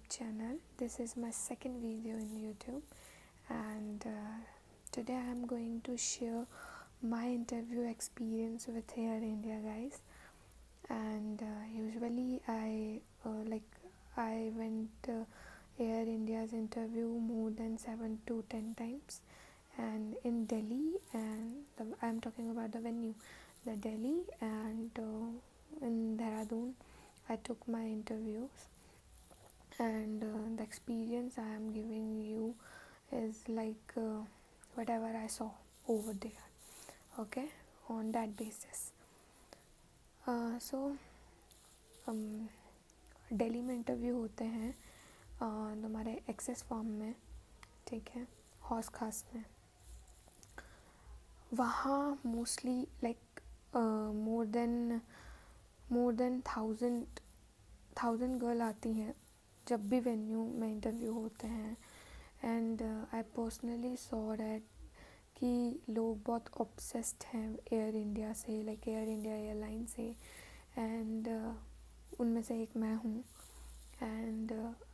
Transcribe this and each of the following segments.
channel. This is my second video in YouTube, and today I am going to share my interview experience with Air India, guys. And usually I went Air India's interview more than 7 to 10 times, and in Delhi, and I'm talking about the venue, the Delhi, and in Dehradun I took my interviews. And the experience I am giving you is like whatever I saw over there, okay, on that basis. So Delhi में interview होते हैं हमारे access farm में, ठीक है, हौस खास में. वहाँ mostly like more than thousand girl आती हैं जब भी वेन्यू में इंटरव्यू होते हैं. And I personally saw that कि लोग बहुत ऑब्सेस्ड हैं एयर इंडिया से, लाइक एयर इंडिया एयरलाइन से. एंड उनमें से एक मैं हूँ. And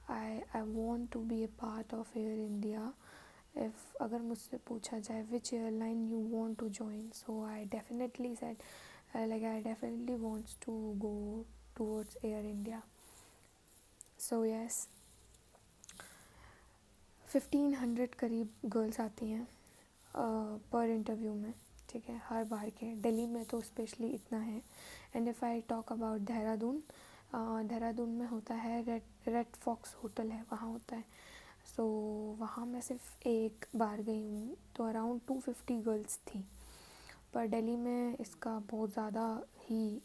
I want to be a part of Air India. If अगर मुझसे पूछा जाए which airline you want to join, so I definitely said like I definitely wants to go towards Air India. So yes, 1500 करीब girls आती हैं पर interview में, ठीक है, हर बार के. दिल्ली में तो स्पेशली इतना है. And if I talk about Dehradun में होता है रेड फॉक्स होटल है, वहाँ होता है. सो वहाँ मैं सिर्फ एक बार गई हूँ, तो अराउंड 250 गर्ल्स थी. पर दिल्ली में इसका बहुत ज़्यादा ही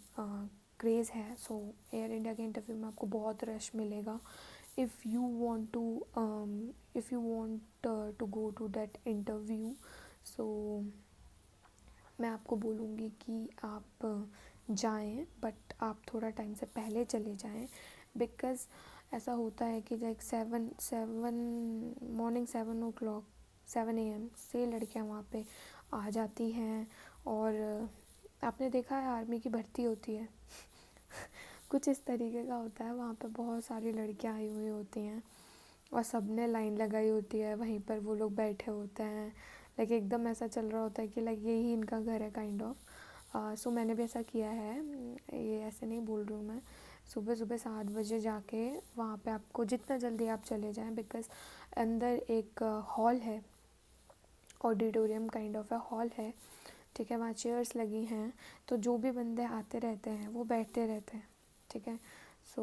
क्रेज़ है. सो एयर इंडिया के इंटरव्यू में आपको बहुत रश मिलेगा. If you want to go to that interview, so मैं आपको बोलूँगी कि आप जाएं, बट आप थोड़ा टाइम से पहले चले जाएं. बिकॉज़ ऐसा होता है कि लाइक मॉर्निंग 7 AM से लड़कियां वहाँ पे आ जाती हैं. और आपने देखा है आर्मी की भर्ती होती है कुछ इस तरीके का होता है. वहाँ पे बहुत सारी लड़कियाँ आई हुई होती हैं और सब ने लाइन लगाई होती है. वहीं पर वो लोग बैठे होते हैं, लाइक एकदम ऐसा चल रहा होता है कि लाइक यही इनका घर है काइंड ऑफ. सो मैंने भी ऐसा किया है, ये ऐसे नहीं बोल रही हूँ मैं. सुबह 7 बजे जाके वहाँ पे आपको जितना जल्दी आप चले जाएं, बिकॉज़ अंदर एक हॉल है, ऑडिटोरियम काइंड ऑफ है, हॉल है, ठीक है. वहाँ चेयर्स लगी हैं, तो जो भी बंदे आते रहते हैं वो बैठते रहते हैं, ठीक है. सो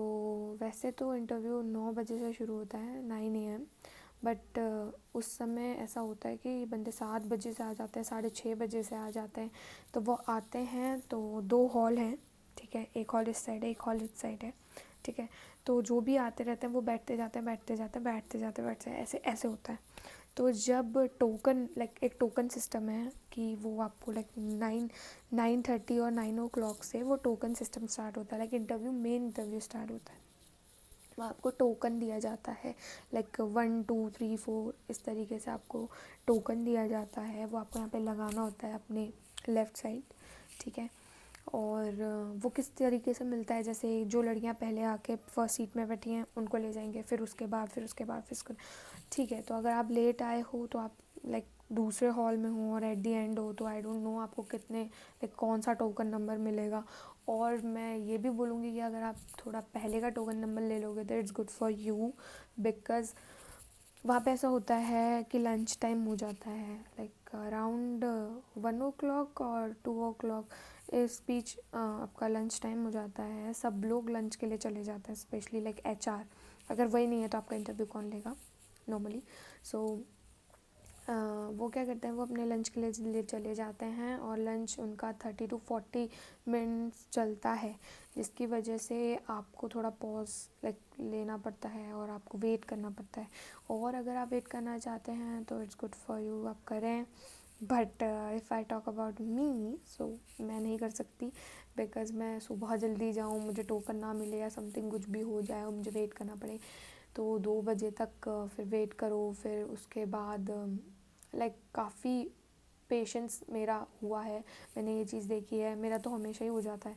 वैसे तो इंटरव्यू 9 बजे से शुरू होता है, 9 AM, बट उस समय ऐसा होता है कि बंदे 7 बजे से आ जाते हैं, 6:30 बजे से आ जाते हैं. तो वो आते हैं तो 2 हॉल हैं, ठीक है, एक हॉल इस साइड है, एक हॉल इस साइड है, ठीक है. तो जो भी आते रहते हैं वो बैठते जाते हैं, ऐसे ऐसे होता है. तो जब टोकन लाइक एक टोकन सिस्टम है कि वो आपको लाइक 9:30 और 9 o'clock से वो टोकन सिस्टम स्टार्ट होता है. लाइक मेन इंटरव्यू स्टार्ट होता है. वहाँ आपको टोकन दिया जाता है, लाइक 1 2 3 4 इस तरीके से आपको टोकन दिया जाता है. वो आपको यहाँ पे लगाना होता है अपने लेफ़्ट साइड, ठीक है. और वो किस तरीके से मिलता है, जैसे जो लड़कियाँ पहले आके फर्स्ट सीट में बैठी हैं उनको ले जाएंगे, फिर उसके बाद ठीक है. तो अगर आप लेट आए हो तो आप लाइक दूसरे हॉल में हो और एट दी एंड हो, तो आई डोंट नो आपको कितने लाइक कौन सा टोकन नंबर मिलेगा. और मैं ये भी बोलूँगी कि अगर आप थोड़ा पहले का टोकन नंबर ले लोगे तो it's good for you. Because वहाँ पे ऐसा होता है कि लंच टाइम हो जाता है, लाइक अराउंड 1 o'clock और 2 o'clock इस बीच आपका लंच टाइम हो जाता है. सब लोग लंच के लिए चले जाते हैं, स्पेशली लाइक HR. अगर वही नहीं है तो आपका इंटरव्यू कौन लेगा नॉर्मली. सो वो क्या करते हैं, वो अपने लंच के लिए चले जाते हैं और लंच उनका 30 to 40 मिनट्स चलता है, जिसकी वजह से आपको थोड़ा पॉज लाइक लेना पड़ता है और आपको वेट करना पड़ता है. और अगर आप वेट करना चाहते हैं तो इट्स गुड फॉर यू, आप करें. But if I talk about me, so मैं नहीं कर सकती, बिकॉज़ मैं सुबह जल्दी जाऊँ, मुझे टोकन ना मिले या समथिंग कुछ भी हो जाए और मुझे वेट करना पड़े, तो 2 बजे तक फिर वेट करो. फिर उसके बाद लाइक काफ़ी पेशेंस मेरा हुआ है, मैंने ये चीज़ देखी है. मेरा तो हमेशा ही हो जाता है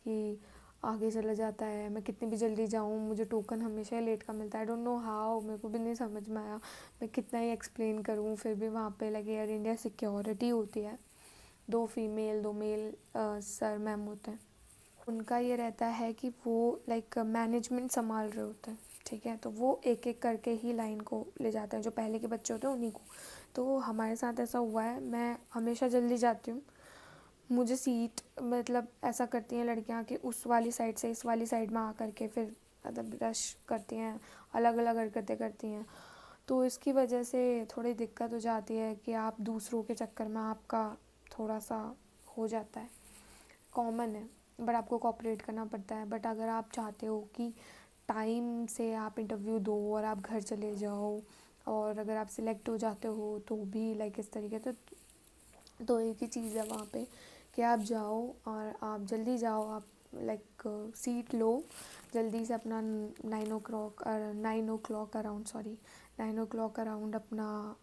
कि आगे चला जाता है। मैं कितनी भी जल्दी जाऊँ मुझे टोकन हमेशा ही लेट का मिलता है। आई डोंट नो हाउ, मेरे को भी नहीं समझ में आया। मैं कितना ही एक्सप्लेन करूँ फिर भी वहाँ पे लगे एयर इंडिया सिक्योरिटी होती है, 2 फीमेल 2 मेल सर मैम होते हैं। उनका ये रहता है कि वो लाइक मैनेजमेंट संभाल रहे होते हैं, ठीक है। तो वो एक एक करके ही लाइन को ले जाते हैं, जो पहले के बच्चे होते हैं उन्हीं को। तो हमारे साथ ऐसा हुआ है, मैं हमेशा जल्दी जाती हूँ, मुझे सीट मतलब ऐसा करती हैं लड़कियाँ कि उस वाली साइड से इस वाली साइड में आ करके फिर मतलब रश करती हैं, अलग अलग हरकतें करती हैं। तो इसकी वजह से थोड़ी दिक्कत हो जाती है कि आप दूसरों के चक्कर में आपका थोड़ा सा हो जाता है, कॉमन है, बट आपको कोऑपरेट करना पड़ता है। बट अगर आप चाहते हो कि टाइम से आप इंटरव्यू दो और आप घर चले जाओ, और अगर आप सिलेक्ट हो जाते हो तो भी लाइक इस तरीके से, तो एक ही चीज़ है वहाँ पे कि आप जाओ और आप जल्दी जाओ, आप लाइक सीट लो जल्दी से अपना 9 o'clock around, sorry 9 o'clock around अपना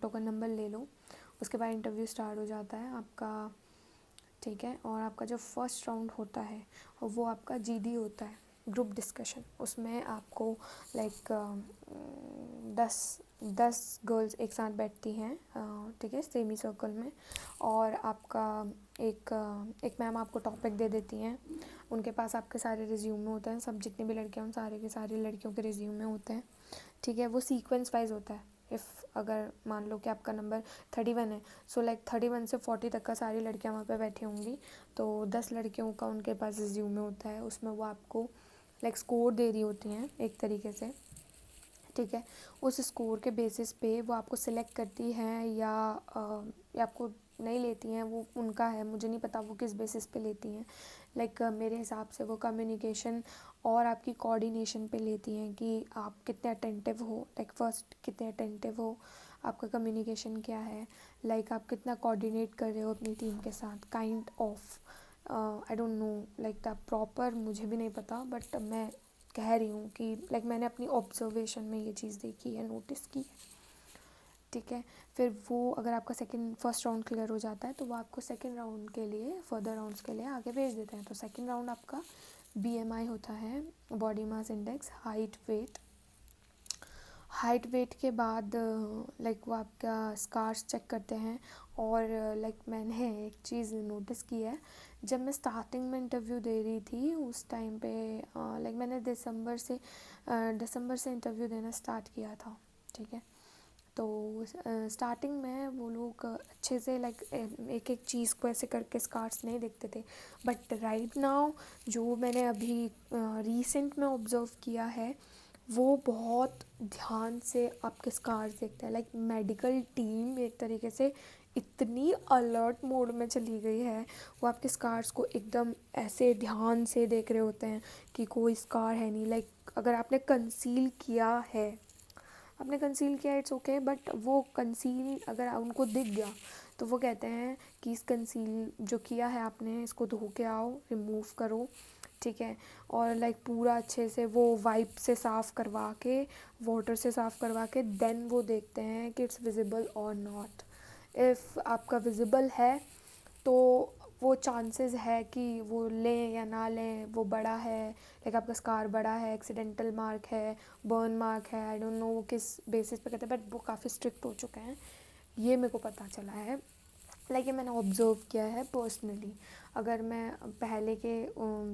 टोकन नंबर ले लो। उसके बाद इंटरव्यू स्टार्ट हो जाता है आपका, ठीक है। और आपका जो फर्स्ट राउंड होता है वो आपका जीडी होता है, ग्रुप डिस्कशन। उसमें आपको लाइक 10 गर्ल्स एक साथ बैठती हैं, ठीक है, सेमी सर्कल में। और आपका एक मैम आपको टॉपिक दे देती हैं, उनके पास आपके सारे रिज्यूमे होते हैं, सब जितनी भी लड़कियां उन सारे के सारे लड़कियों के रिज्यूमे होते हैं, ठीक है। वो सीक्वेंस वाइज होता है। इफ़ अगर मान लो कि आपका नंबर 31 है, सो लाइक 31 से 40 तक का सारी लड़कियां वहाँ पे बैठी होंगी, तो 10 लड़कियों का उनके पास रिज्यूमे होता है, उसमें वो आपको लाइक स्कोर दे रही होती हैं एक तरीके से, ठीक है। उस स्कोर के बेसिस पे वो आपको सिलेक्ट करती हैं या आपको नहीं लेती हैं, वो उनका है, मुझे नहीं पता वो किस बेसिस पे लेती हैं। लाइक मेरे हिसाब से वो कम्युनिकेशन और आपकी कोऑर्डिनेशन पे लेती हैं कि आप कितने अटेंटिव हो, लाइक फर्स्ट कितने अटेंटिव हो, आपका कम्युनिकेशन क्या है, लाइक आप कितना कोऑर्डिनेट कर रहे हो अपनी टीम के साथ, kind of. I don't know like the proper, मुझे भी नहीं पता, बट मैं कह रही हूँ कि लाइक मैंने अपनी ऑब्जर्वेशन में ये चीज़ देखी है, नोटिस की है, ठीक है। फिर वो अगर आपका फर्स्ट राउंड क्लियर हो जाता है तो वो आपको सेकंड राउंड के लिए, फर्दर राउंड्स के लिए आगे भेज देते हैं। तो सेकंड राउंड आपका बीएमआई होता है, body mass index, height weight के बाद लाइक वो आपका स्कार्स चेक करते हैं। और लाइक मैंने एक चीज़ नोटिस की है, जब मैं स्टार्टिंग में इंटरव्यू दे रही थी उस टाइम पे लाइक मैंने दिसंबर से इंटरव्यू देना स्टार्ट किया था, ठीक है। तो स्टार्टिंग में वो लोग अच्छे से लाइक एक एक चीज़ को ऐसे करके स्कार्स नहीं देखते थे, बट राइट नाउ जो मैंने अभी रीसेंट में ऑब्ज़र्व किया है, वो बहुत ध्यान से आपके स्कार्स देखते हैं। लाइक मेडिकल टीम एक तरीके से इतनी अलर्ट मोड में चली गई है, वो आपके स्कार्स को एकदम ऐसे ध्यान से देख रहे होते हैं कि कोई स्कार है नहीं। लाइक अगर आपने कंसील किया इट्स ओके, बट वो कंसील अगर उनको दिख गया तो वो कहते हैं कि इस कंसील जो किया है आपने, इसको धो के आओ, रिमूव करो, ठीक है। और लाइक पूरा अच्छे से वो वाइप से साफ़ करवा के, वाटर से साफ़ करवा के देन वो देखते हैं कि इट्स विजिबल और नॉट। इफ़ आपका विजिबल है तो वो चांसेस है कि वो लें या ना लें, वो बड़ा है, लाइक आपका स्कार बड़ा है, एक्सीडेंटल मार्क है, बर्न मार्क है, आई डोंट नो वो किस बेसिस पे कहते हैं, बट वो काफ़ी स्ट्रिक्ट हो चुके हैं, ये मेरे को पता चला है। लाइक ये मैंने ऑब्ज़र्व किया है पर्सनली। अगर मैं पहले के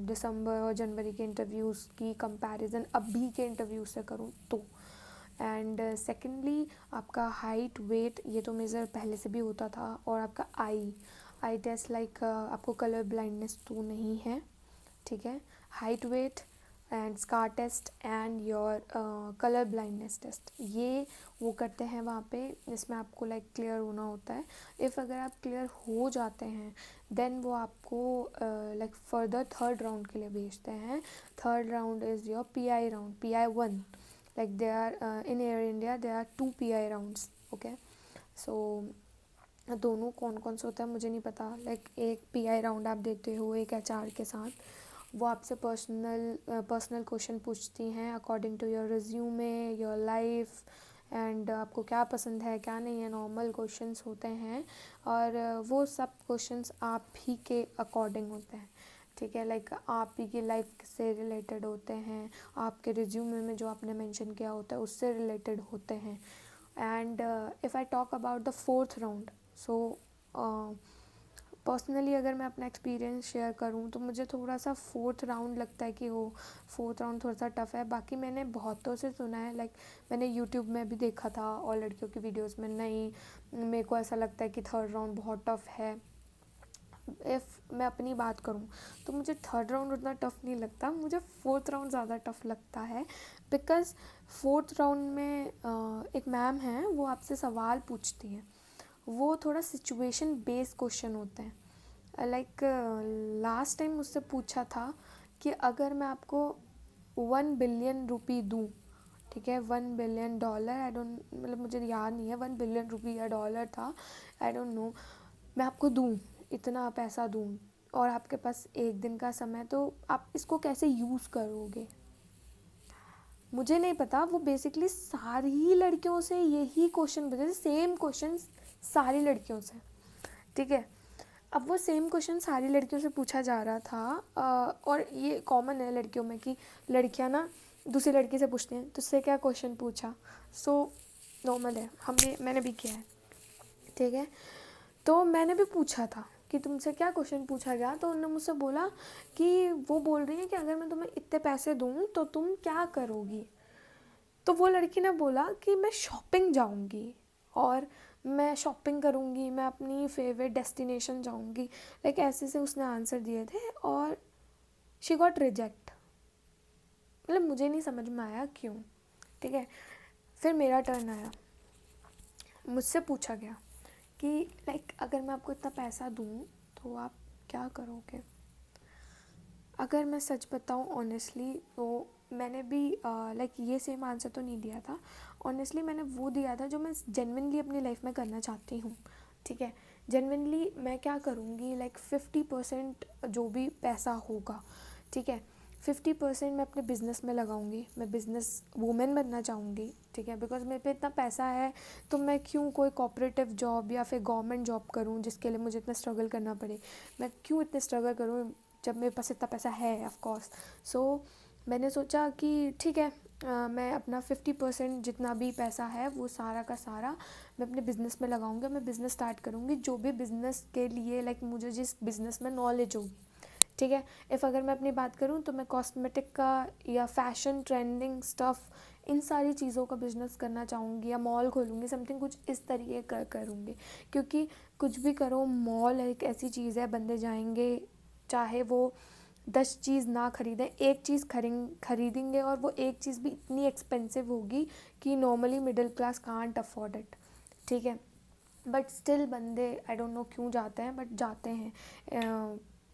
दिसंबर और जनवरी के इंटरव्यूज़ की कंपैरिजन अभी के इंटरव्यू से करूँ तो। एंड सेकेंडली आपका हाइट वेट ये तो मेज़र पहले से भी होता था। और आपका आई टेस्ट, लाइक आपको कलर ब्लाइंडनेस तो नहीं है, ठीक है। Height weight and scar test and your colour blindness test, ये वो करते हैं वहाँ पे, जिसमें आपको लाइक क्लियर होना होता है। इफ़ अगर आप क्लियर हो जाते हैं देन वो आपको लाइक फर्दर थर्ड राउंड के लिए भेजते हैं। Third round is your PI round, PI 1, like there are in Air India there are 2 PI rounds, okay। so दोनों कौन कौन से होता है मुझे नहीं पता। लाइक एक PI राउंड आप देते हो एक HR के साथ, वो आपसे पर्सनल क्वेश्चन पूछती हैं according to your resume, your life, and आपको क्या पसंद है क्या नहीं है, नॉर्मल क्वेश्चंस होते हैं। और वो सब क्वेश्चंस आप ही के अकॉर्डिंग होते हैं। ठीक है, लाइक आप ही की लाइफ से रिलेटेड होते हैं, आपके रिज्यूमे में जो आपने मेंशन किया होता है उससे रिलेटेड होते हैं. And if I talk about the fourth round, so personally अगर मैं अपना एक्सपीरियंस शेयर करूँ तो मुझे थोड़ा सा फोर्थ राउंड लगता है कि वो फोर्थ राउंड थोड़ा सा टफ़ है. बाकी मैंने बहुतों से सुना है, लाइक मैंने यूट्यूब में भी देखा था और लड़कियों की वीडियोस में. नहीं, मेरे को ऐसा लगता है कि थर्ड राउंड बहुत टफ़ है. इफ़ मैं अपनी बात करूँ तो मुझे थर्ड राउंड उतना टफ़ नहीं लगता, मुझे फोर्थ राउंड ज़्यादा टफ़ लगता है. बिकॉज़ फोर्थ राउंड में एक मैम है, वो आपसे सवाल पूछती हैं. वो थोड़ा सिचुएशन बेस्ड क्वेश्चन होते हैं. लाइक लास्ट टाइम मुझसे पूछा था कि अगर मैं आपको 1 बिलियन रुपी दूँ, ठीक है, $1 बिलियन, आई डोंट, मतलब मुझे याद नहीं है 1 बिलियन रुपी या डॉलर था, आई डोंट नो, मैं आपको दूँ, इतना पैसा दूँ और आपके पास एक दिन का समय, तो आप इसको कैसे यूज़ करोगे. मुझे नहीं पता, वो बेसिकली सारी लड़कियों से यही क्वेश्चन पूछे थे, सेम क्वेश्चन सारी लड़कियों से, ठीक है. अब वो सेम क्वेश्चन सारी लड़कियों से पूछा जा रहा था. और ये कॉमन है लड़कियों में कि लड़कियां ना दूसरी लड़की से पूछती हैं तुझसे क्या क्वेश्चन पूछा. सो नॉर्मल है, मैंने भी किया है, ठीक है. तो मैंने भी पूछा था कि तुमसे क्या क्वेश्चन पूछा गया, तो उन्होंने मुझसे बोला कि वो बोल रही है कि अगर मैं तुम्हें इतने पैसे दूँ तो तुम क्या करोगी. तो वो लड़की ने बोला कि मैं शॉपिंग जाऊंगी और मैं शॉपिंग करूंगी, मैं अपनी फेवरेट डेस्टिनेशन जाऊंगी, लाइक ऐसे से उसने आंसर दिए थे. और शी गॉट रिजेक्ट. मतलब मुझे नहीं समझ में आया क्यों, ठीक है. फिर मेरा टर्न आया, मुझसे पूछा गया कि लाइक अगर मैं आपको इतना पैसा दूँ तो आप क्या करोगे. अगर मैं सच बताऊँ ऑनेस्टली, तो मैंने भी लाइक ये सेम आंसर तो नहीं दिया था. ऑनेस्टली मैंने वो दिया था जो मैं जेन्युइनली अपनी लाइफ में करना चाहती हूँ, ठीक है. जेन्युइनली मैं क्या करूँगी, लाइक 50% जो भी पैसा होगा, ठीक है, 50% मैं अपने बिज़नेस में लगाऊंगी. मैं बिज़नेस वूमेन बनना चाहूँगी, ठीक है. बिकॉज मेरे पे इतना पैसा है तो मैं क्यों कोई कॉपरेटिव जॉब या फिर गवर्नमेंट जॉब करूँ जिसके लिए मुझे इतना स्ट्रगल करना पड़े. मैं क्यों इतने स्ट्रगल करूँ जब मेरे पास इतना पैसा है, ऑफ कोर्स. सो मैंने सोचा कि ठीक है, मैं अपना 50% जितना भी पैसा है वो सारा का सारा मैं अपने बिज़नेस में लगाऊंगी. मैं बिज़नेस स्टार्ट करूँगी, जो भी बिज़नेस के लिए लाइक मुझे जिस बिज़नेस में नॉलेज होगी, ठीक है. इफ़ अगर मैं अपनी बात करूँ तो मैं कॉस्मेटिक का या फैशन ट्रेंडिंग स्टफ़, इन सारी चीज़ों का बिज़नेस करना चाहूँगी, या मॉल खोलूँगी, समथिंग कुछ इस तरीके का करूँगी. क्योंकि कुछ भी करो, मॉल एक ऐसी चीज़ है, बंदे जाएंगे चाहे वो 10 चीज़ ना खरीदें, एक चीज़ खरीदेंगे और वो एक चीज़ भी इतनी एक्सपेंसिव होगी कि normally middle class can't afford it, ठीक है. बट स्टिल बंदे आई डोंट नो क्यों जाते हैं, बट जाते हैं,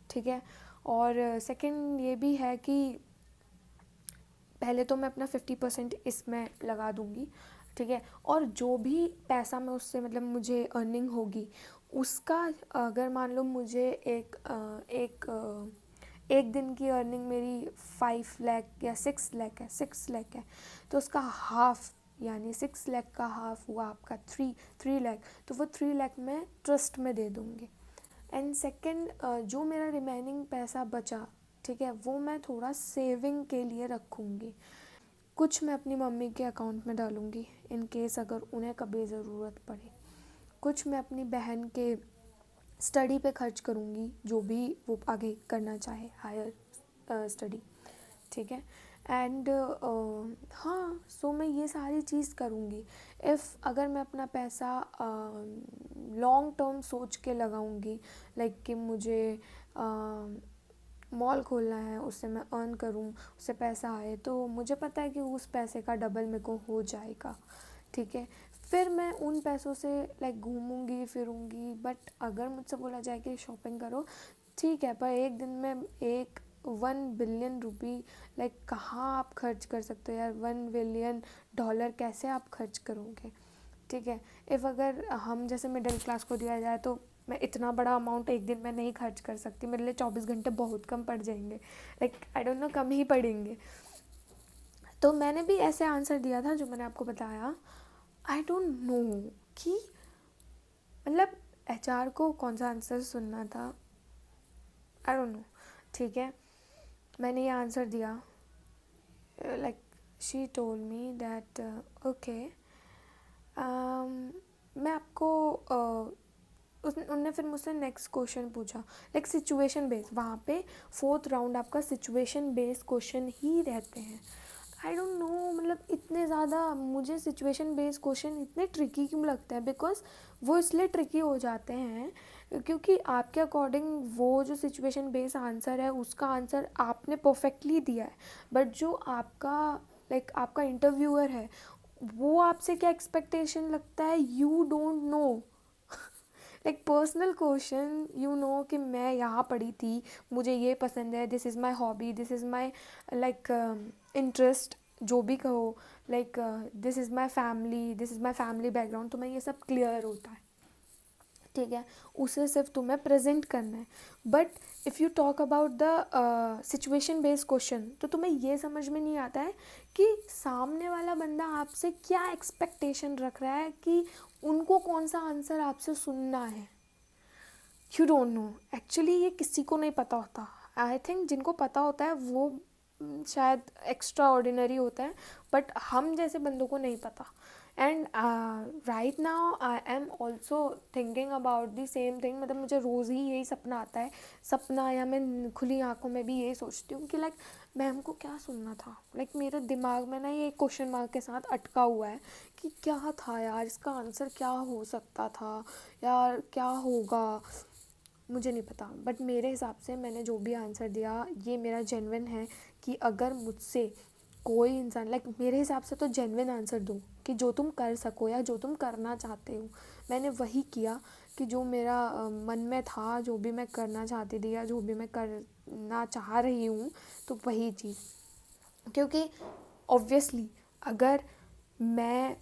ठीक है. और सेकंड ये भी है कि पहले तो मैं अपना 50% इसमें लगा दूंगी, ठीक है. और जो भी पैसा मैं उससे मतलब मुझे अर्निंग होगी उसका, अगर मान लो मुझे एक दिन की अर्निंग मेरी 5 लाख या 6 लाख है, 6 लाख है, तो उसका हाफ यानी 6 लाख का हाफ हुआ आपका 3 लाख, तो वो 3 लाख मैं ट्रस्ट में दे दूँगी. एंड सेकंड, जो मेरा रिमेनिंग पैसा बचा, ठीक है, वो मैं थोड़ा सेविंग के लिए रखूँगी. कुछ मैं अपनी मम्मी के अकाउंट में डालूँगी इन केस अगर उन्हें कभी ज़रूरत पड़े. कुछ मैं अपनी बहन के स्टडी पे खर्च करूँगी, जो भी वो आगे करना चाहे, हायर स्टडी, ठीक है. एंड हाँ, सो मैं ये सारी चीज़ करूँगी. इफ़ अगर मैं अपना पैसा लॉन्ग टर्म सोच के लगाऊँगी, लाइक कि मुझे मॉल खोलना है, उससे मैं अर्न करूँ, उससे पैसा आए, तो मुझे पता है कि उस पैसे का डबल मेरे को हो जाएगा, ठीक है. फिर मैं उन पैसों से लाइक घूमूंगी फिरूंगी. बट अगर मुझसे बोला जाए कि शॉपिंग करो, ठीक है, पर एक दिन में 1 बिलियन रुपी लाइक कहाँ आप खर्च कर सकते हो यार. $1 बिलियन कैसे आप खर्च करोगे, ठीक है. इफ़ अगर हम जैसे मिडिल क्लास को दिया जाए तो मैं इतना बड़ा अमाउंट एक दिन में नहीं खर्च कर सकती. मेरे लिए 24 घंटे बहुत कम पड़ जाएंगे, लाइक आई डोंट नो, कम ही पड़ेंगे. तो मैंने भी ऐसे आंसर दिया था जो मैंने आपको बताया. आई डोंट नो कि मतलब एचआर को कौन सा आंसर सुनना था, आई डोंट नो. ठीक है, मैंने ये आंसर दिया, like she told me that okay, मैं आपको उनने फिर मुझसे नेक्स्ट क्वेश्चन पूछा, लाइक सिचुएशन बेस्ड, वहाँ पे 4th राउंड आपका सिचुएशन बेस्ड क्वेश्चन ही रहते हैं। आई डोंट नो, मतलब इतने ज़्यादा मुझे सिचुएशन बेस्ड क्वेश्चन इतने ट्रिकी क्यों लगते हैं, बिकॉज वो इसलिए ट्रिकी हो जाते हैं क्योंकि आपके अकॉर्डिंग वो जो सिचुएशन बेस्ड आंसर है उसका आंसर आपने परफेक्टली दिया है, बट जो आपका लाइक आपका इंटरव्यूअर है वो आपसे क्या एक्सपेक्टेशन लगता है, you don't know. Like personal question, you know कि मैं यहाँ पढ़ी थी, मुझे ये पसंद है, this is my hobby, this is my like interest, जो भी कहो, like this is my family, this is my family background, तुम्हें ये सब क्लियर होता है, ठीक है, उसे सिर्फ तुम्हें प्रेजेंट करना है। But if you talk about the situation based question, तो तुम्हें ये समझ में नहीं आता है कि सामने वाला बंदा आपसे क्या एक्सपेक्टेशन रख रहा है, कि उनको कौन सा आंसर आपसे सुनना है। यू डोंट नो, एक्चुअली ये किसी को नहीं पता होता। आई थिंक जिनको पता होता है वो शायद एक्स्ट्रा ऑर्डिनरी होता है, बट हम जैसे बंदों को नहीं पता। And right now I am also thinking about the same thing, मतलब मुझे रोज़ ही यही सपना आता है, सपना या मैं खुली आंखों में भी यही सोचती हूँ कि लाइक मैम को क्या सुनना था। लाइक मेरे दिमाग में ना ये क्वेश्चन मार्क के साथ अटका हुआ है कि क्या था यार, इसका आंसर क्या हो सकता था यार, क्या होगा, मुझे नहीं पता। बट मेरे हिसाब से मैंने जो भी आंसर दिया ये मेरा जेन्युइन है, कि अगर मुझसे कोई इंसान लाइक मेरे हिसाब से तो जेन्युइन आंसर दो कि जो तुम कर सको या जो तुम करना चाहते हो। मैंने वही किया कि जो मेरा मन में था, जो भी मैं करना चाहती थी या जो भी मैं करना चाह रही हूँ, तो वही चीज़। क्योंकि ऑब्वियसली अगर मैं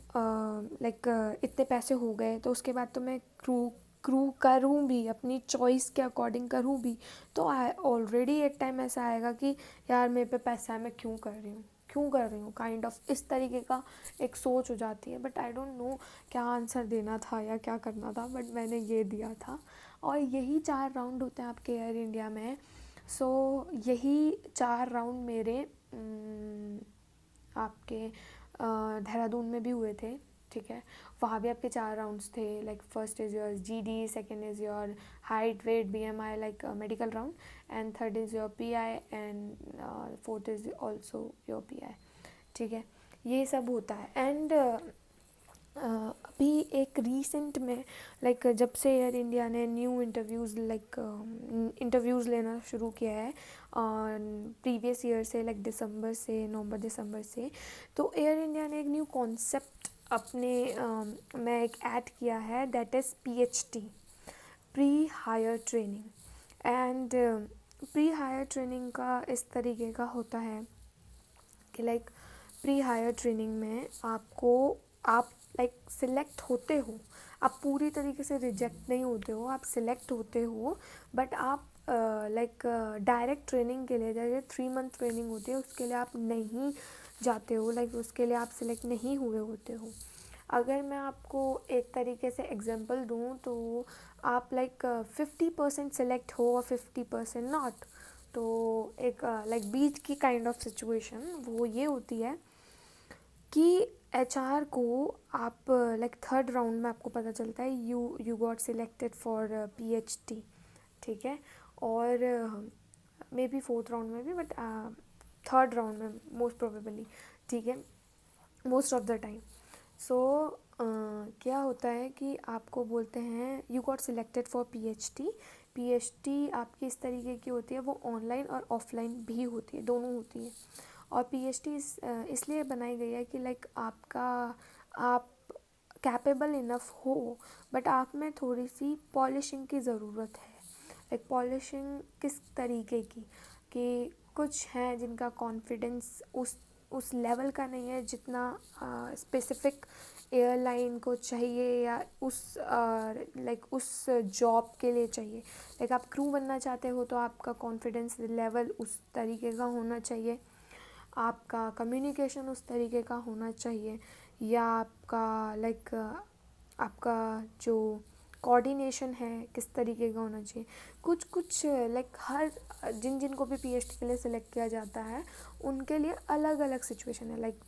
लाइक इतने पैसे हो गए तो उसके बाद तो मैं क्रू करूँ भी, अपनी चॉइस के अकॉर्डिंग करूँ भी, तो ऑलरेडी एक टाइम ऐसा आएगा कि यार मेरे पे पैसा है, मैं क्यों कर रही हूँ काइंड ऑफ इस तरीके का एक सोच हो जाती है। बट आई डोंट नो क्या आंसर देना था या क्या करना था, बट मैंने ये दिया था। और यही 4 राउंड होते हैं आपके एयर इंडिया में। सो यही 4 राउंड मेरे आपके देहरादून में भी हुए थे, ठीक है। वहाँ भी आपके 4 राउंड्स थे, like first is your GD, second is your height weight BMI like medical round, and third is your pi, and fourth is also your pi, ठीक है। ये सब होता है। एंड अभी एक रीसेंट में लाइक जब से एयर इंडिया ने न्यू इंटरव्यूज़ इंटरव्यूज़ लेना शुरू किया है प्रीवियस ईयर से, लाइक दिसंबर से, नवंबर दिसंबर से, तो एयर इंडिया ने एक न्यू कॉन्सेप्ट अपने में एक ऐड किया है, that is PHT, pre hire training. And pre hire training का इस तरीके का होता है कि लाइक प्री हायर ट्रेनिंग में आप लाइक सिलेक्ट होते हो, आप पूरी तरीके से रिजेक्ट नहीं होते हो, आप सिलेक्ट होते हो, बट आप लाइक डायरेक्ट ट्रेनिंग के लिए, जैसे 3 मंथ ट्रेनिंग होती है उसके लिए आप नहीं जाते हो, लाइक उसके लिए आप सिलेक्ट नहीं हुए होते हो। अगर मैं आपको एक तरीके से एग्जांपल दूँ तो आप लाइक 50% सिलेक्ट हो और 50% नॉट, तो एक लाइक बीच की काइंड ऑफ सिचुएशन वो ये होती है कि HR को आप लाइक 3rd राउंड में आपको पता चलता है you got selected for PHT, ठीक है, और मे बी 4th राउंड में भी, बट 3rd राउंड में मोस्ट प्रोबेबली, ठीक है, मोस्ट ऑफ द टाइम। सो क्या होता है कि आपको बोलते हैं you got selected for PHT आपकी इस तरीके की होती है, वो ऑनलाइन और ऑफलाइन भी होती है, दोनों होती है। और PHT इसलिए बनाई गई है कि लाइक आप कैपेबल इनफ हो, बट आप में थोड़ी सी पॉलिशिंग की ज़रूरत है। लाइक पॉलिशिंग किस तरीके की, कि कुछ हैं जिनका कॉन्फिडेंस उस लेवल का नहीं है जितना स्पेसिफिक एयरलाइन को चाहिए या उस लाइक उस जॉब के लिए चाहिए। लाइक आप क्रू बनना चाहते हो तो आपका कॉन्फिडेंस लेवल उस तरीके का होना चाहिए, आपका कम्युनिकेशन उस तरीके का होना चाहिए, या आपका लाइक आपका जो कोऑर्डिनेशन है किस तरीके का होना चाहिए, कुछ कुछ लाइक हर जिन जिन को भी पीएचडी के लिए सिलेक्ट किया जाता है उनके लिए अलग अलग सिचुएशन है। लाइक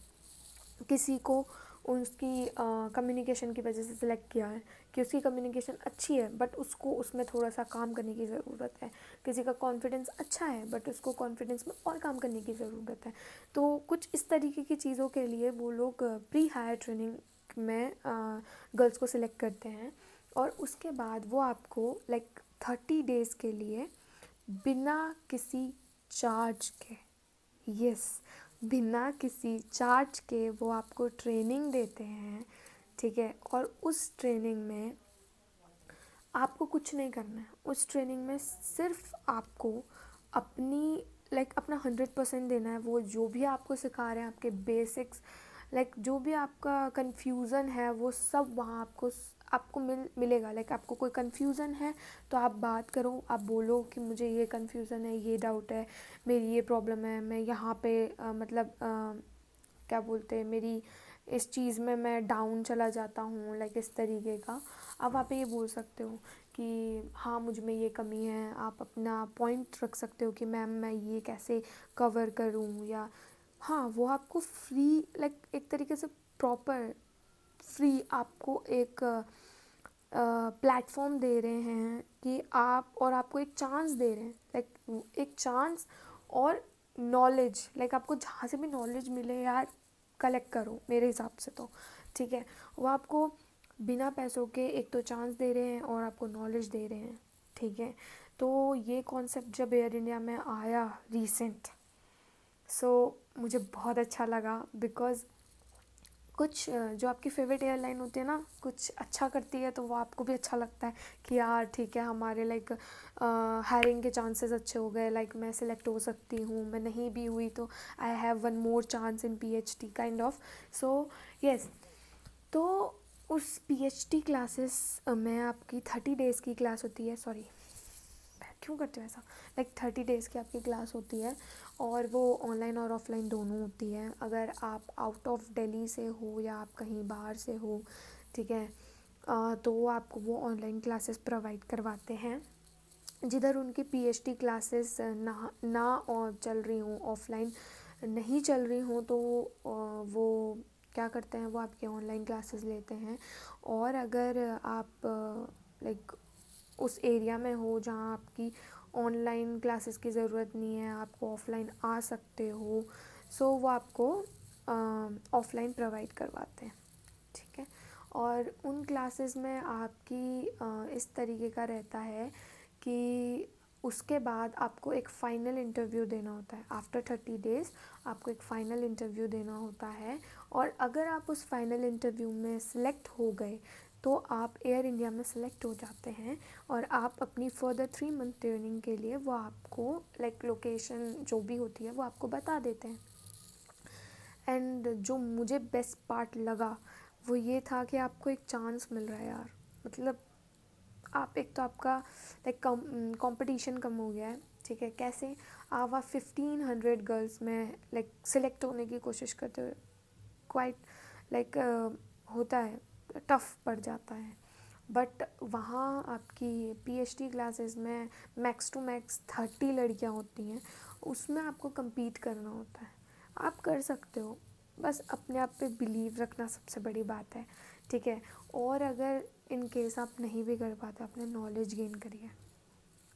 किसी को उसकी कम्युनिकेशन की वजह से सिलेक्ट किया है कि उसकी कम्युनिकेशन अच्छी है बट उसको उसमें थोड़ा सा काम करने की ज़रूरत है, किसी का कॉन्फिडेंस अच्छा है बट उसको कॉन्फिडेंस में और काम करने की ज़रूरत है। तो कुछ इस तरीके की चीज़ों के लिए वो लोग प्री हायर ट्रेनिंग में गर्ल्स को सिलेक्ट करते हैं और उसके बाद वो आपको लाइक 30 डेज़ के लिए बिना किसी चार्ज के, यस, बिना किसी चार्ज के वो आपको ट्रेनिंग देते हैं, ठीक है। और उस ट्रेनिंग में आपको कुछ नहीं करना है, उस ट्रेनिंग में सिर्फ आपको अपनी अपना 100% देना है। वो जो भी आपको सिखा रहे हैं आपके बेसिक्स, जो भी आपका कन्फ्यूज़न है वो सब वहाँ आपको मिलेगा। आपको कोई कन्फ्यूज़न है तो आप बात करो, आप बोलो कि मुझे ये कन्फ्यूज़न है, ये डाउट है, मेरी ये प्रॉब्लम है, मैं यहाँ पे क्या बोलते हैं, मेरी इस चीज़ में मैं डाउन चला जाता हूँ, इस तरीके का अब आप ये बोल सकते हो कि हाँ मुझ में ये कमी है। आप अपना पॉइंट रख सकते हो कि मैम मैं ये कैसे कवर करूँ, या हाँ वो आपको फ्री एक तरीके से प्रॉपर फ्री आपको एक प्लेटफॉर्म दे रहे हैं कि आपको एक चांस दे रहे हैं, एक चांस और नॉलेज, आपको जहाँ से भी नॉलेज मिले यार कलेक्ट करो मेरे हिसाब से तो, ठीक है। वो आपको बिना पैसों के एक तो चांस दे रहे हैं और आपको नॉलेज दे रहे हैं, ठीक है। तो ये कॉन्सेप्ट जब एयर इंडिया में आया रिसेंट, मुझे बहुत अच्छा लगा बिकॉज़ कुछ जो आपकी फेवरेट एयरलाइन होती है ना कुछ अच्छा करती है तो वो आपको भी अच्छा लगता है कि यार ठीक है हमारे हायरिंग के चांसेस अच्छे हो गए, मैं सिलेक्ट हो सकती हूँ, मैं नहीं भी हुई तो I have one more chance in PhD kind of. So yes, तो उस पीएचडी क्लासेस में आपकी 30 डेज़ की क्लास होती है, सॉरी क्यों करते हो ऐसा, 30 डेज़ की आपकी क्लास होती है और वो ऑनलाइन और ऑफलाइन दोनों होती है। अगर आप आउट ऑफ दिल्ली से हो या आप कहीं बाहर से हो, ठीक है, तो आपको वो ऑनलाइन क्लासेस प्रोवाइड करवाते हैं। जिधर उनकी पीएचडी क्लासेस ना और चल रही हों, ऑफलाइन नहीं चल रही हों, तो वो क्या करते हैं, वो आपके ऑनलाइन क्लासेस लेते हैं। और अगर आप उस एरिया में हो जहाँ आपकी ऑनलाइन क्लासेस की ज़रूरत नहीं है, आपको ऑफ़लाइन आ सकते हो, सो वो आपको ऑफ़लाइन प्रोवाइड करवाते हैं, ठीक है। और उन क्लासेस में आपकी इस तरीके का रहता है कि उसके बाद आपको एक फ़ाइनल इंटरव्यू देना होता है। आफ्टर 30 डेज़ आपको एक फ़ाइनल इंटरव्यू देना होता है और अगर आप उस फाइनल इंटरव्यू में सिलेक्ट हो गए तो आप एयर इंडिया में सिलेक्ट हो जाते हैं और आप अपनी फर्दर 3 मंथ ट्रेनिंग के लिए वो आपको लोकेशन जो भी होती है वो आपको बता देते हैं। एंड जो मुझे बेस्ट पार्ट लगा वो ये था कि आपको एक चांस मिल रहा है यार, आप एक तो आपका कंपटीशन कम हो गया है, ठीक है। कैसे आप 1500 गर्ल्स में सिलेक्ट होने की कोशिश करते हो, क्वाइट होता है, टफ पड़ जाता है। बट वहाँ आपकी पीएचडी क्लासेस में मैक्स टू मैक्स 30 लड़कियाँ होती हैं, उसमें आपको compete करना होता है। आप कर सकते हो, बस अपने आप पे बिलीव रखना सबसे बड़ी बात है, ठीक है। और अगर इन केस आप नहीं भी कर पाते, अपने नॉलेज गेन करिए।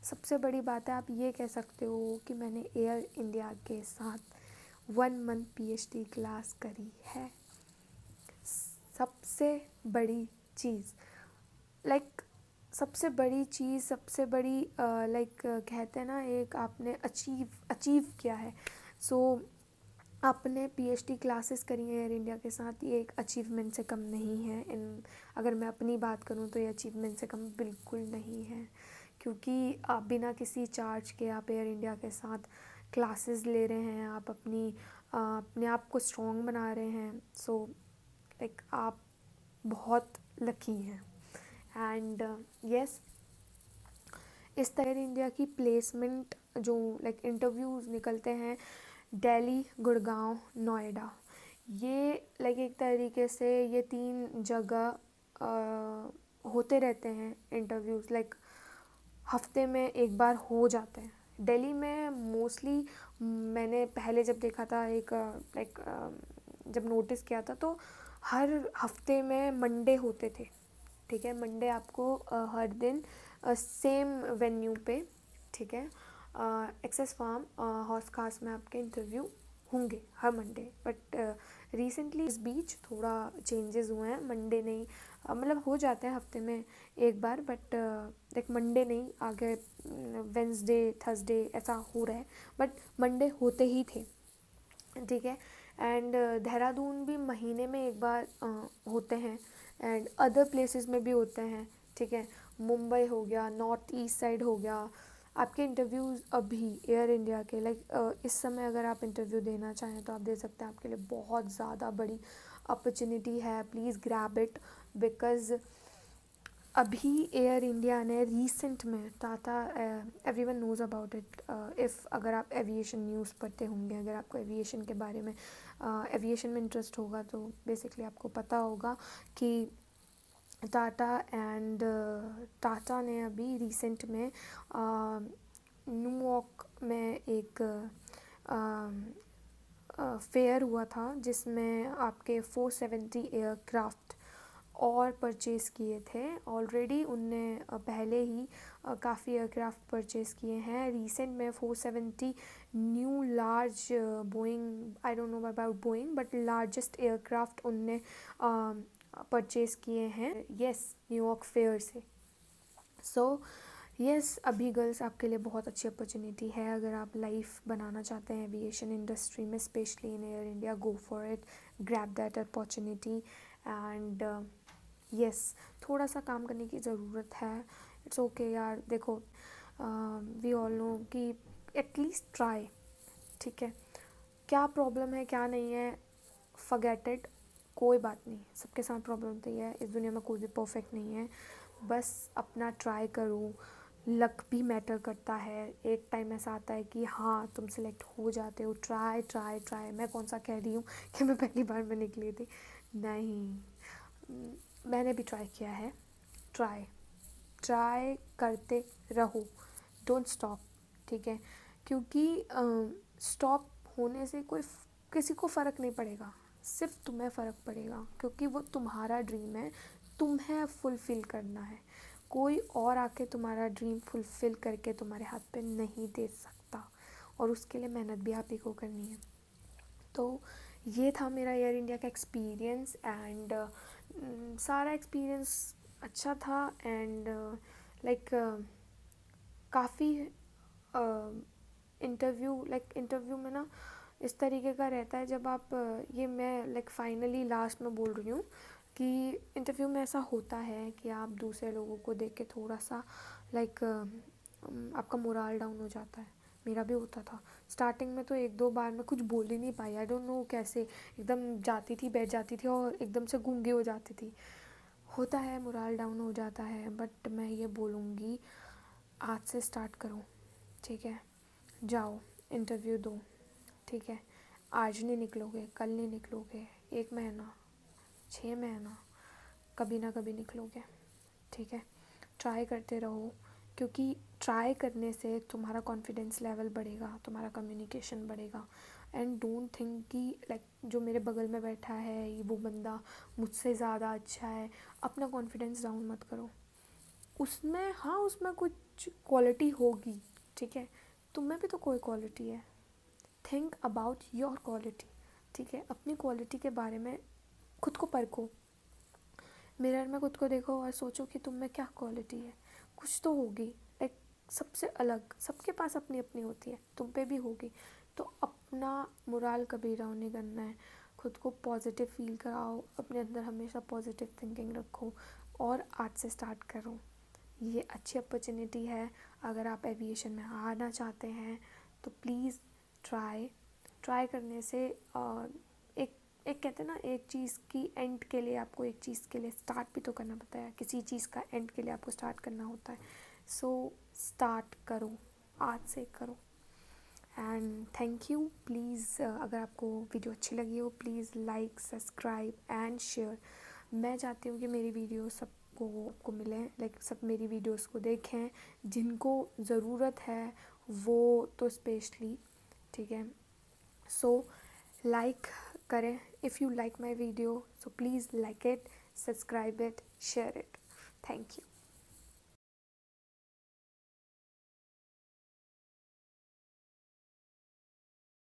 सबसे बड़ी बात है आप ये कह सकते हो कि मैंने एयर इंडिया के साथ 1 मंथ पीएचडी क्लास करी है। सबसे बड़ी चीज़ सबसे बड़ी चीज़, सबसे बड़ी कहते हैं ना, एक आपने अचीव किया है। आपने पीएचडी क्लासेस करी हैं एयर इंडिया के साथ, ये एक अचीवमेंट से कम नहीं है। अगर मैं अपनी बात करूँ तो ये अचीवमेंट से कम बिल्कुल नहीं है, क्योंकि आप बिना किसी चार्ज के आप एयर इंडिया के साथ क्लासेस ले रहे हैं, आप अपने आप को स्ट्रॉन्ग बना रहे हैं। आप बहुत लकी हैं। एंड यस, इस तरह इंडिया की प्लेसमेंट जो इंटरव्यूज़ निकलते हैं दिल्ली, गुड़गांव, नोएडा, ये एक तरीके से ये 3 जगह होते रहते हैं इंटरव्यूज़, लाइक हफ्ते में एक बार हो जाते हैं। दिल्ली में मोस्टली मैंने पहले जब देखा था एक लाइक जब नोटिस किया था तो हर हफ्ते में मंडे होते थे, ठीक है। मंडे आपको हर दिन सेम वेन्यू पे, ठीक है, एक्सेस फार्म हौस खास में आपके इंटरव्यू होंगे हर मंडे। बट रिसेंटली इस बीच थोड़ा चेंजेस हुए हैं, मंडे नहीं मतलब हो जाते हैं हफ्ते में एक बार, बट लाइक मंडे नहीं, आगे वेंसडे थर्सडे ऐसा हो रहा है, बट मंडे होते ही थे, ठीक है। एंड देहरादून भी महीने में एक बार होते हैं, एंड अदर प्लेसेस में भी होते हैं, ठीक है। मुंबई हो गया, नॉर्थ ईस्ट साइड हो गया। आपके इंटरव्यूज़ अभी एयर इंडिया के लाइक इस समय अगर आप इंटरव्यू देना चाहें तो आप दे सकते हैं, आपके लिए बहुत ज़्यादा बड़ी अपॉर्चुनिटी है, प्लीज़ ग्रैब इट। बिकॉज़ अभी एयर इंडिया ने रिसेंट में Tata, everyone knows about it, if अगर आप एविएशन न्यूज़ पढ़ते होंगे, अगर आपको एविएशन के बारे में एविएशन में इंटरेस्ट होगा तो बेसिकली आपको पता होगा कि टाटा ने अभी रिसेंट में न्यूयॉर्क में एक फेयर हुआ था जिसमें आपके 470 एयरक्राफ्ट और परचेज़ किए थे। ऑलरेडी उनने पहले ही काफ़ी एयरक्राफ्ट परचेज़ किए हैं। रिसेंट में 470 new large Boeing, I don't know about Boeing, but largest aircraft उनने परचेज़ किए हैं, यस, न्यूयॉर्क फेयर से। सो यस, अभी गर्ल्स आपके लिए बहुत अच्छी अपॉर्चुनिटी है। अगर आप लाइफ बनाना चाहते हैं एविएशन इंडस्ट्री में, specially in air India, go for it, grab that opportunity. And yes, थोड़ा सा काम करने की ज़रूरत है, इट्स ओके यार। देखो वी ऑल नो कि एटलीस्ट ट्राई, ठीक है। क्या प्रॉब्लम है क्या नहीं है, फॉरगेट इट, कोई बात नहीं, सबके साथ प्रॉब्लम होती है, इस दुनिया में कोई भी परफेक्ट नहीं है। बस अपना ट्राई करो, लक भी मैटर करता है। एक टाइम ऐसा आता है कि हाँ तुम सिलेक्ट हो जाते हो। ट्राई ट्राई ट्राई, मैं कौन सा कह रही हूँ कि मैं पहली बार में निकली थी, नहीं, मैंने भी ट्राई किया है। ट्राई ट्राई करते रहो, डोंट स्टॉप, ठीक है। क्योंकि स्टॉप होने से किसी को फ़र्क नहीं पड़ेगा, सिर्फ तुम्हें फ़र्क पड़ेगा, क्योंकि वो तुम्हारा ड्रीम है, तुम्हें फुलफ़िल करना है। कोई और आके तुम्हारा ड्रीम फुलफ़िल करके तुम्हारे हाथ पे नहीं दे सकता, और उसके लिए मेहनत भी आप ही को करनी है। तो ये था मेरा एयर इंडिया का एक्सपीरियंस, एंड सारा एक्सपीरियंस अच्छा था। एंड लाइक काफ़ी इंटरव्यू में ना इस तरीके का रहता है, जब आप ये मैं लाइक फाइनली लास्ट में बोल रही हूँ कि इंटरव्यू में ऐसा होता है कि आप दूसरे लोगों को देख के थोड़ा सा लाइक आपका मोराल डाउन हो जाता है। मेरा भी होता था स्टार्टिंग में, तो एक दो बार मैं कुछ बोल ही नहीं पाई, आई डोंट नो कैसे, एकदम जाती थी, बैठ जाती थी और एकदम से गूंगी हो जाती थी। होता है, मोराल डाउन हो जाता है, बट मैं ये बोलूँगी आज से स्टार्ट करो, ठीक है। जाओ इंटरव्यू दो, ठीक है। आज नहीं निकलोगे, कल नहीं निकलोगे, 1 महीना, 6 महीना, कभी ना कभी निकलोगे, ठीक है। ट्राई करते रहो, क्योंकि ट्राई करने से तुम्हारा कॉन्फिडेंस लेवल बढ़ेगा, तुम्हारा कम्युनिकेशन बढ़ेगा। एंड डोंट थिंक कि लाइक जो मेरे बगल में बैठा है ये वो बंदा मुझसे ज़्यादा अच्छा है, अपना कॉन्फिडेंस डाउन मत करो। उसमें हाँ, उसमें कुछ क्वालिटी होगी, ठीक है, तुम्हें भी तो कोई क्वालिटी है, थिंक अबाउट योर क्वालिटी, ठीक है। अपनी क्वालिटी के बारे में खुद को परखो, मिरर में खुद को देखो और सोचो कि तुम में क्या क्वालिटी है, कुछ तो होगी, लाइक सबसे अलग, सबके पास अपनी अपनी होती है, तुम पे भी होगी। तो अपना मोराल कभी डाउन नहीं करना है, खुद को पॉजिटिव फील कराओ, अपने अंदर हमेशा पॉजिटिव थिंकिंग रखो, और आज से स्टार्ट करो। ये अच्छी अपॉर्चुनिटी है, अगर आप एविएशन में आना चाहते हैं तो प्लीज़ ट्राई करने से एक कहते हैं ना, एक चीज़ की एंड के लिए आपको एक चीज़ के लिए स्टार्ट भी तो करना पड़ता है, किसी चीज़ का एंड के लिए आपको स्टार्ट करना होता है। सो स्टार्ट करो, आज से करो। And thank you. प्लीज़ अगर आपको वीडियो अच्छी लगी हो, please like, subscribe and share. मैं चाहती हूँ कि मेरी वीडियो आपको मिलें, लाइक सब मेरी वीडियोस को देखें, जिनको ज़रूरत है वो तो स्पेशली, ठीक है। सो लाइक करें, if you like my video so please like it, subscribe it, share it. Thank you.